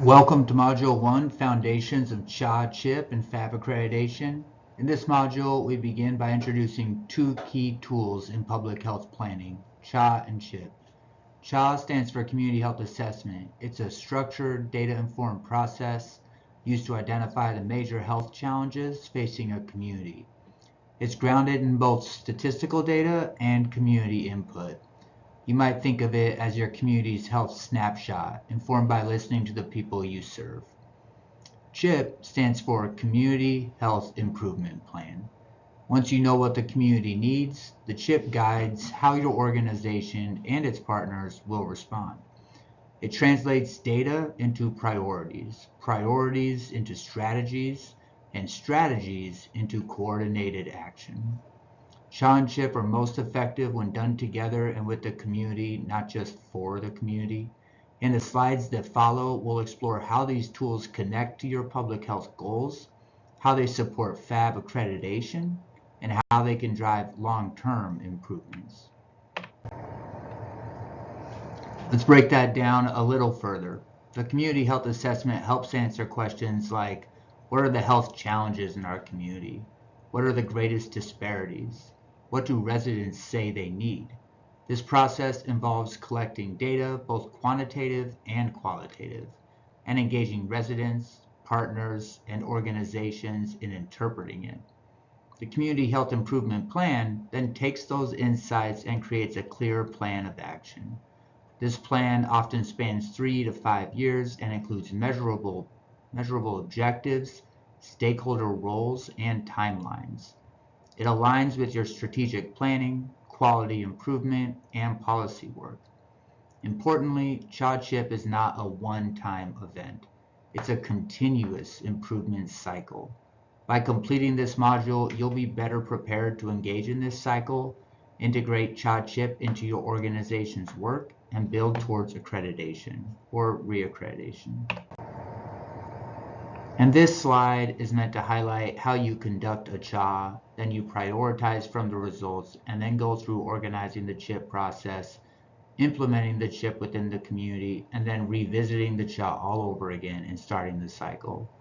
Welcome to Module 1, Foundations of CHA-CHIP and PHAB Accreditation. In this module, we begin by introducing two key tools in public health planning, CHA and CHIP. CHA stands for Community Health Assessment. It's a structured, data-informed process used to identify the major health challenges facing a community. It's grounded in both statistical data and community input. You might think of it as your community's health snapshot, informed by listening to the people you serve. CHIP stands for Community Health Improvement Plan. Once you know what the community needs, the CHIP guides how your organization and its partners will respond. It translates data into priorities, priorities into strategies, and strategies into coordinated action. CHA and CHIP are most effective when done together and with the community, not just for the community. In the slides that follow, we'll explore how these tools connect to your public health goals, how they support PHAB accreditation, and how they can drive long-term improvements. Let's break that down a little further. The community health assessment helps answer questions like, what are the health challenges in our community? What are the greatest disparities? What do residents say they need? This process involves collecting data, both quantitative and qualitative, and engaging residents, partners, and organizations in interpreting it. The Community Health Improvement Plan then takes those insights and creates a clear plan of action. This plan often spans 3 to 5 years and includes measurable objectives, stakeholder roles, and timelines. It aligns with your strategic planning, quality improvement, and policy work. Importantly, CHA-CHIP is not a one-time event. It's a continuous improvement cycle. By completing this module, you'll be better prepared to engage in this cycle, integrate CHA-CHIP into your organization's work, and build towards accreditation or reaccreditation. And this slide is meant to highlight how you conduct a CHA, then you prioritize from the results, and then go through organizing the CHIP process, implementing the CHIP within the community, and then revisiting the CHA all over again and starting the cycle.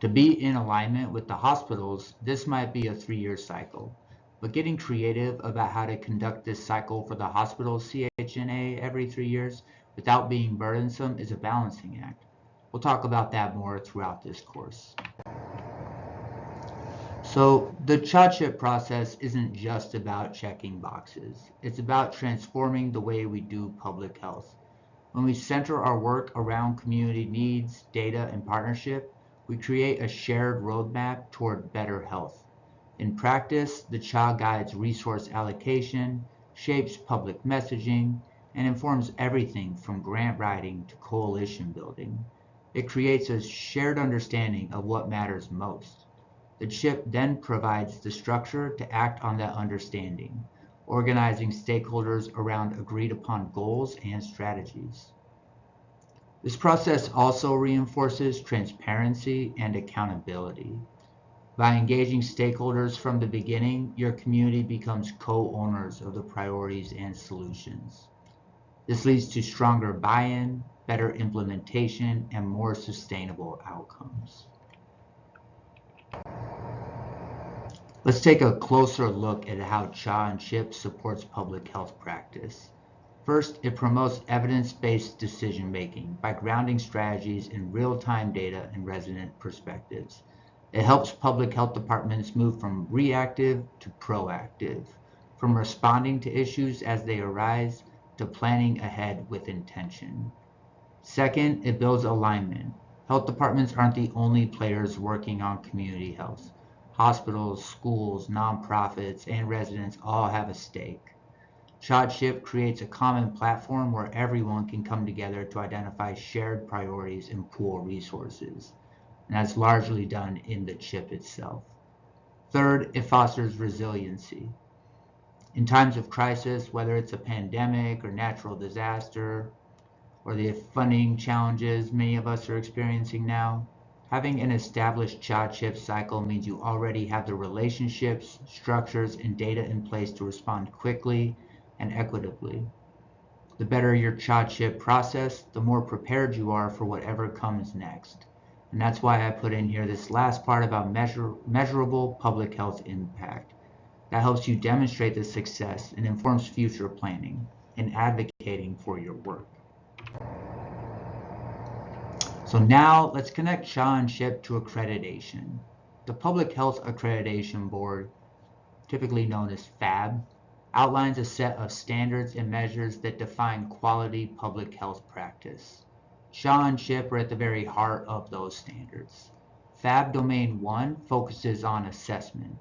To be in alignment with the hospitals, this might be a 3-year cycle, but getting creative about how to conduct this cycle for the hospital CHNA every 3 years without being burdensome is a balancing act. We'll talk about that more throughout this course. So the CHA-CHIP process isn't just about checking boxes. It's about transforming the way we do public health. When we center our work around community needs, data, and partnership, we create a shared roadmap toward better health. In practice, the CHA guides resource allocation, shapes public messaging, and informs everything from grant writing to coalition building. It creates a shared understanding of what matters most. The CHIP then provides the structure to act on that understanding, organizing stakeholders around agreed upon goals and strategies. This process also reinforces transparency and accountability. By engaging stakeholders from the beginning, your community becomes co-owners of the priorities and solutions. This leads to stronger buy-in, better implementation, and more sustainable outcomes. Let's take a closer look at how CHA and CHIP supports public health practice. First, it promotes evidence-based decision-making by grounding strategies in real-time data and resident perspectives. It helps public health departments move from reactive to proactive, from responding to issues as they arise to planning ahead with intention. Second, it builds alignment. Health departments aren't the only players working on community health. Hospitals, schools, nonprofits, and residents all have a stake. CHA-CHIP creates a common platform where everyone can come together to identify shared priorities and pool resources. And that's largely done in the CHIP itself. Third, it fosters resiliency. In times of crisis, whether it's a pandemic or natural disaster, or the funding challenges many of us are experiencing now, having an established CHA-CHIP cycle means you already have the relationships, structures, and data in place to respond quickly and equitably. The better your CHA-CHIP process, the more prepared you are for whatever comes next. And that's why I put in here this last part about measurable public health impact. That helps you demonstrate the success and informs future planning and advocating for your work. So now let's connect CHA and CHIP to accreditation. The Public Health Accreditation Board, typically known as PHAB, outlines a set of standards and measures that define quality public health practice. CHA and CHIP are at the very heart of those standards. PHAB Domain 1 focuses on assessment.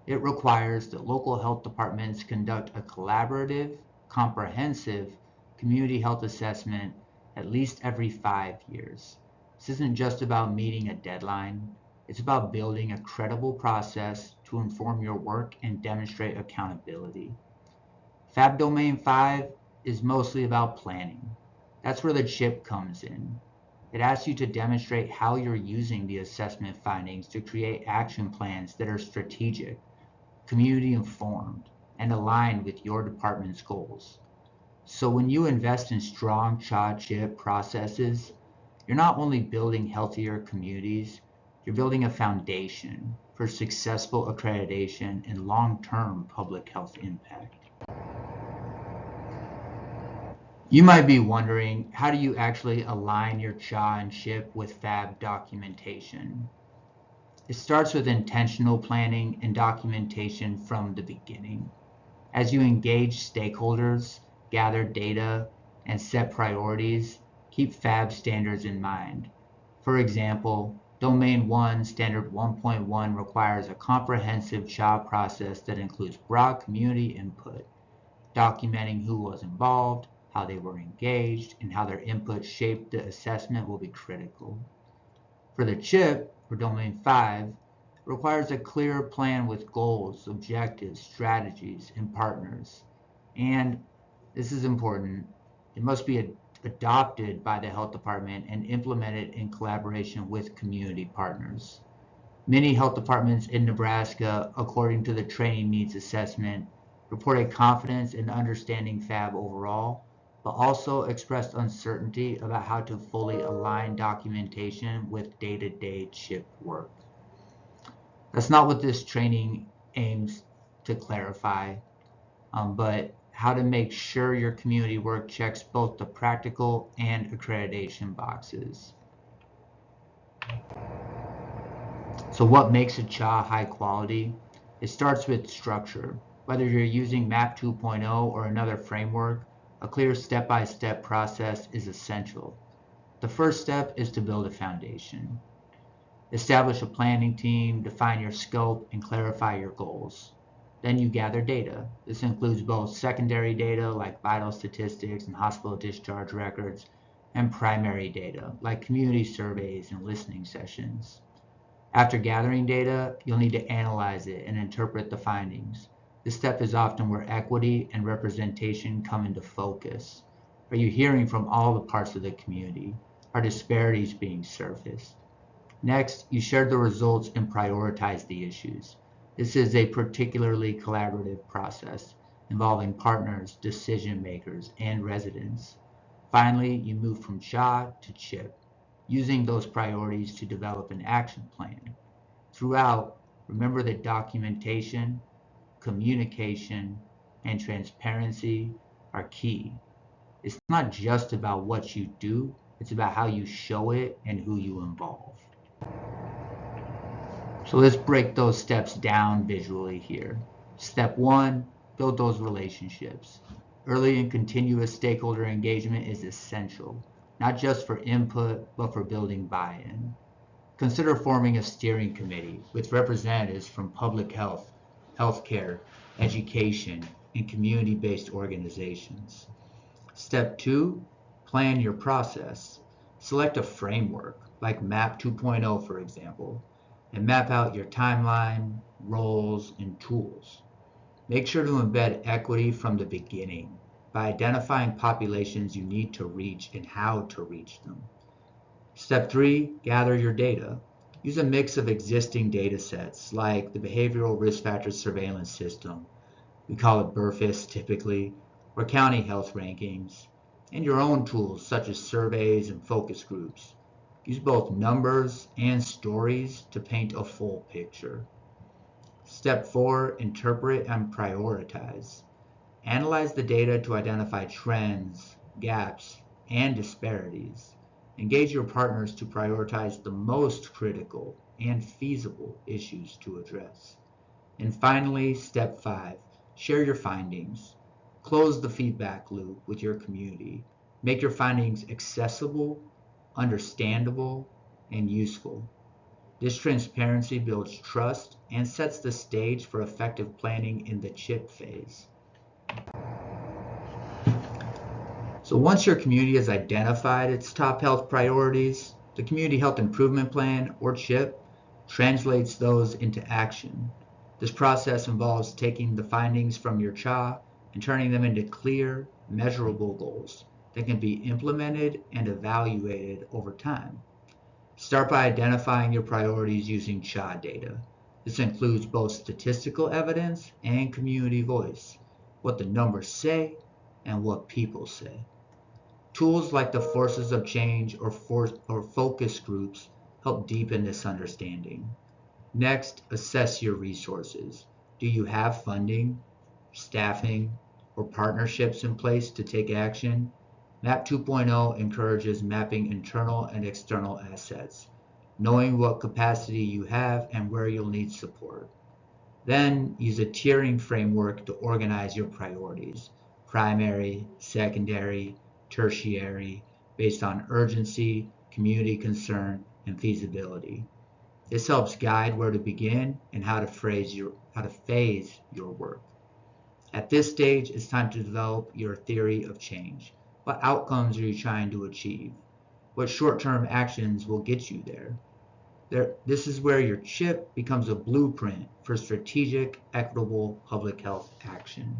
It requires that local health departments conduct a collaborative, comprehensive community health assessment at least every 5 years. This isn't just about meeting a deadline. It's about building a credible process to inform your work and demonstrate accountability. PHAB Domain 5 is mostly about planning. That's where the CHIP comes in. It asks you to demonstrate how you're using the assessment findings to create action plans that are strategic, community informed, and aligned with your department's goals. So when you invest in strong CHA-CHIP processes, you're not only building healthier communities, you're building a foundation for successful accreditation and long-term public health impact. You might be wondering, how do you actually align your CHA and CHIP with PHAB documentation? It starts with intentional planning and documentation from the beginning. As you engage stakeholders, gather data, and set priorities, keep PHAB standards in mind. For example, Domain 1 Standard 1.1 requires a comprehensive CHA process that includes broad community input, documenting who was involved, how they were engaged, and how their input shaped the assessment will be critical. For the CHIP, or Domain 5, it requires a clear plan with goals, objectives, strategies, and partners. And, this is important, it must be adopted by the health department and implemented in collaboration with community partners. Many health departments in Nebraska, according to the Training Needs Assessment, reported confidence in understanding PHAB overall, but also expressed uncertainty about how to fully align documentation with day-to-day CHIP work. That's not what this training aims to clarify, but how to make sure your community work checks both the practical and accreditation boxes. So what makes a CHA high quality? It starts with structure. Whether you're using MAP 2.0 or another framework, a clear step-by-step process is essential. The first step is to build a foundation. Establish a planning team, define your scope, and clarify your goals. Then you gather data. This includes both secondary data like vital statistics and hospital discharge records, and primary data like community surveys and listening sessions. After gathering data, you'll need to analyze it and interpret the findings. This step is often where equity and representation come into focus. Are you hearing from all the parts of the community? Are disparities being surfaced? Next, you share the results and prioritize the issues. This is a particularly collaborative process involving partners, decision makers, and residents. Finally, you move from CHA to CHIP, using those priorities to develop an action plan. Throughout, remember that documentation, communication, and transparency are key. It's not just about what you do, it's about how you show it and who you involve. So let's break those steps down visually here. Step 1, build those relationships. Early and continuous stakeholder engagement is essential, not just for input, but for building buy-in. Consider forming a steering committee with representatives from public health, healthcare, education, and community-based organizations. Step 2, plan your process. Select a framework, like MAP 2.0 for example, and map out your timeline, roles, and tools. Make sure to embed equity from the beginning by identifying populations you need to reach and how to reach them. Step 3, gather your data. Use a mix of existing data sets like the Behavioral Risk Factor Surveillance System, we call it BRFIS typically, or county health rankings, and your own tools such as surveys and focus groups. Use both numbers and stories to paint a full picture. Step 4, interpret and prioritize. Analyze the data to identify trends, gaps, and disparities. Engage your partners to prioritize the most critical and feasible issues to address. And finally, step 5, share your findings. Close the feedback loop with your community. Make your findings accessible, understandable, and useful. This transparency builds trust and sets the stage for effective planning in the CHIP phase. So once your community has identified its top health priorities, the Community Health Improvement Plan, or CHIP, translates those into action. This process involves taking the findings from your CHA and turning them into clear, measurable goals that can be implemented and evaluated over time. Start by identifying your priorities using CHA data. This includes both statistical evidence and community voice, what the numbers say and what people say. Tools like the Forces of Change or focus groups help deepen this understanding. Next, assess your resources. Do you have funding, staffing, or partnerships in place to take action? MAP 2.0 encourages mapping internal and external assets, knowing what capacity you have and where you'll need support. Then use a tiering framework to organize your priorities: primary, secondary, tertiary, based on urgency, community concern, and feasibility. This helps guide where to begin and how to phase your work. At this stage, it's time to develop your theory of change. What outcomes are you trying to achieve? What short-term actions will get you there? This is where your CHIP becomes a blueprint for strategic, equitable public health action.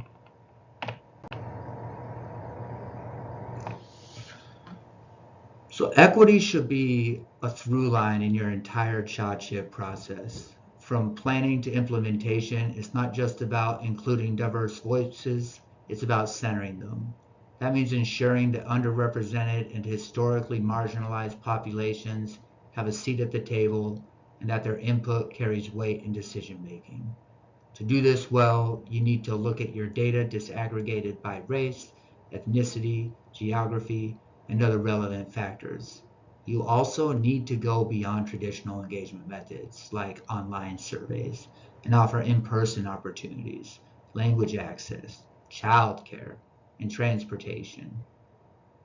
So equity should be a through line in your entire CHA-CHIP process. From planning to implementation, it's not just about including diverse voices, it's about centering them. That means ensuring that underrepresented and historically marginalized populations have a seat at the table and that their input carries weight in decision making. To do this well, you need to look at your data disaggregated by race, ethnicity, geography, and other relevant factors. You also need to go beyond traditional engagement methods like online surveys and offer in-person opportunities, language access, childcare, and transportation.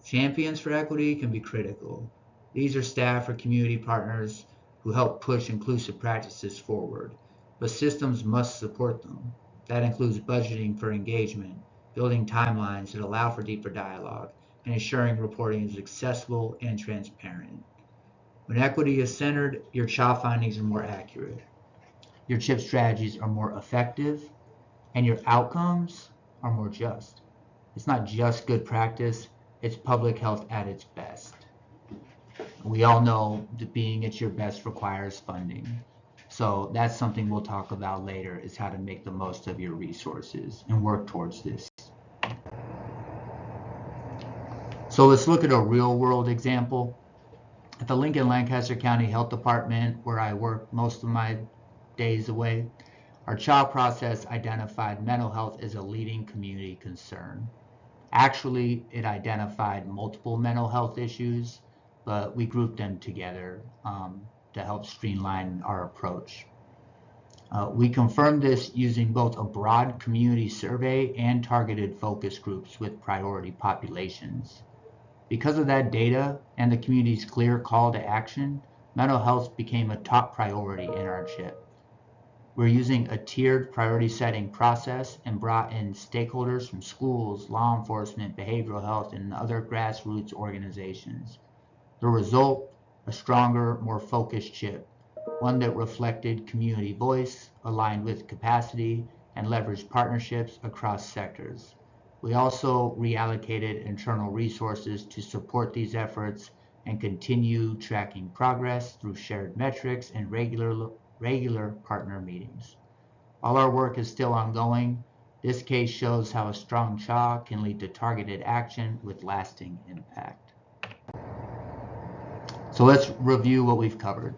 Champions for equity can be critical. These are staff or community partners who help push inclusive practices forward, but systems must support them. That includes budgeting for engagement, building timelines that allow for deeper dialogue, and ensuring reporting is accessible and transparent. When equity is centered, your CHA findings are more accurate, your CHIP strategies are more effective, and your outcomes are more just. It's not just good practice, it's public health at its best. We all know that being at your best requires funding. So that's something we'll talk about later, is how to make the most of your resources and work towards this. So let's look at a real world example. At the Lincoln Lancaster County Health Department, where I work most of my days away, our CHA process identified mental health as a leading community concern. Actually, it identified multiple mental health issues, but we grouped them together to help streamline our approach. We confirmed this using both a broad community survey and targeted focus groups with priority populations. Because of that data and the community's clear call to action, mental health became a top priority in our CHIP. We're using a tiered priority setting process and brought in stakeholders from schools, law enforcement, behavioral health, and other grassroots organizations. The result, a stronger, more focused CHIP, one that reflected community voice, aligned with capacity, and leveraged partnerships across sectors. We also reallocated internal resources to support these efforts and continue tracking progress through shared metrics and regular partner meetings. While our work is still ongoing, This case shows how a strong CHA can lead to targeted action with lasting impact. So let's review what we've covered.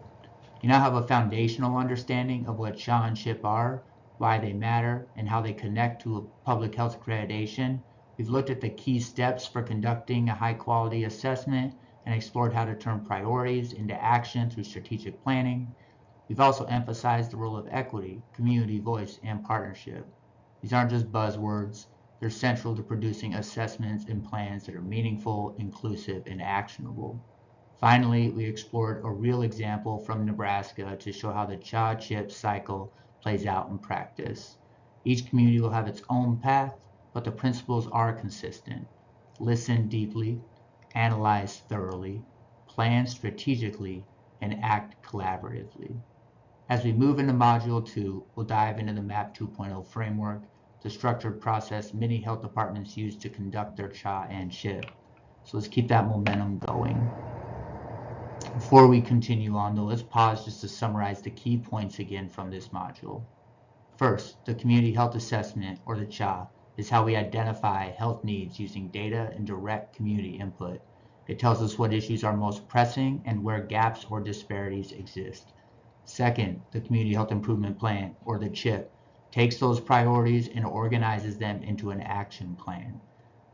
You now have a foundational understanding of what CHA and CHIP are, why they matter, and how they connect to a public health accreditation. We've looked at the key steps for conducting a high-quality assessment and explored how to turn priorities into action through strategic planning. We've also emphasized the role of equity, community voice, and partnership. These aren't just buzzwords. They're central to producing assessments and plans that are meaningful, inclusive, and actionable. Finally, we explored a real example from Nebraska to show how the CHA-CHIP cycle plays out in practice. Each community will have its own path, but the principles are consistent. Listen deeply, analyze thoroughly, plan strategically, and act collaboratively. As we move into Module 2, we'll dive into the MAP 2.0 framework, the structured process many health departments use to conduct their CHA and CHIP. So let's keep that momentum going. Before we continue on though, let's pause just to summarize the key points again from this module. First, the community health assessment, or the CHA, is how we identify health needs using data and direct community input. It tells us what issues are most pressing and where gaps or disparities exist. Second, the Community Health Improvement Plan, or the CHIP, takes those priorities and organizes them into an action plan.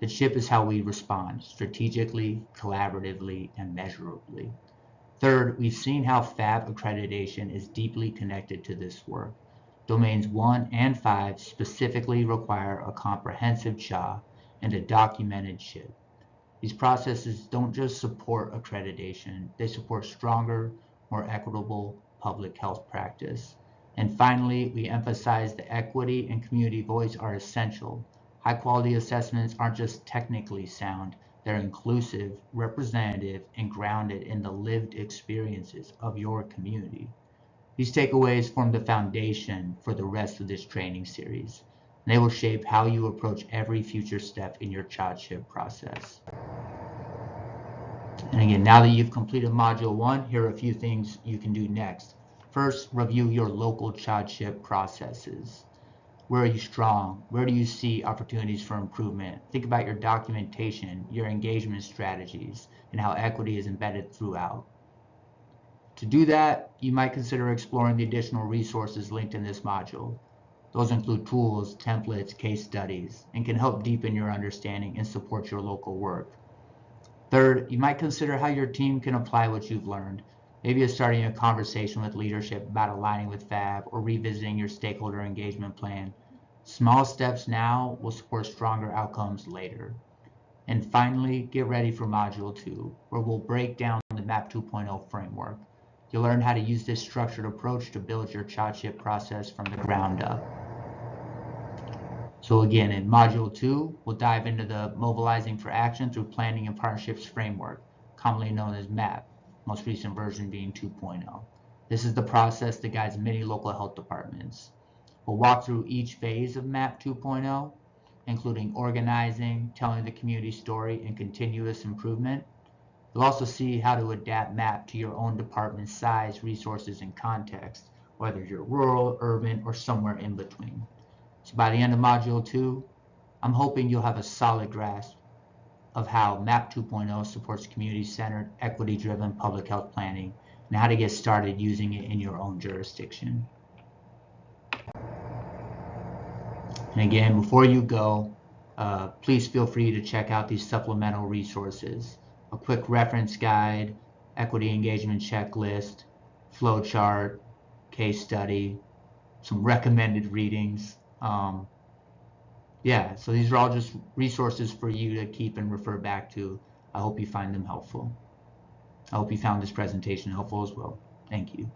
The CHIP is how we respond strategically, collaboratively, and measurably. Third, we've seen how PHAB accreditation is deeply connected to this work. Domains 1 and 5 specifically require a comprehensive CHA and a documented CHIP. These processes don't just support accreditation, they support stronger, more equitable public health practice. And finally, we emphasize that equity and community voice are essential. High-quality assessments aren't just technically sound, they're inclusive, representative, and grounded in the lived experiences of your community. These takeaways form the foundation for the rest of this training series, and they will shape how you approach every future step in your CHA-CHIP process. And again, now that you've completed Module 1, here are a few things you can do next. First, review your local CHA-CHIP processes. Where are you strong? Where do you see opportunities for improvement? Think about your documentation, your engagement strategies, and how equity is embedded throughout. To do that, you might consider exploring the additional resources linked in this module. Those include tools, templates, case studies, and can help deepen your understanding and support your local work. Third, you might consider how your team can apply what you've learned. Maybe it's starting a conversation with leadership about aligning with PHAB or revisiting your stakeholder engagement plan. Small steps now will support stronger outcomes later. And finally, get ready for Module 2, where we'll break down the MAP 2.0 framework. You'll learn how to use this structured approach to build your CHA-CHIP process from the ground up. So again, in Module 2, we'll dive into the Mobilizing for Action through Planning and Partnerships framework, commonly known as MAP, most recent version being 2.0. This is the process that guides many local health departments. We'll walk through each phase of MAP 2.0, including organizing, telling the community story, and continuous improvement. You'll also see how to adapt MAP to your own department's size, resources, and context, whether you're rural, urban, or somewhere in between. So by the end of Module 2, I'm hoping you'll have a solid grasp of how MAP 2.0 supports community-centered, equity-driven public health planning and how to get started using it in your own jurisdiction. And again, before you go, please feel free to check out these supplemental resources. A quick reference guide, equity engagement checklist, flowchart, case study, some recommended readings. So these are all just resources for you to keep and refer back to. I hope you find them helpful. I hope you found this presentation helpful as well. Thank you.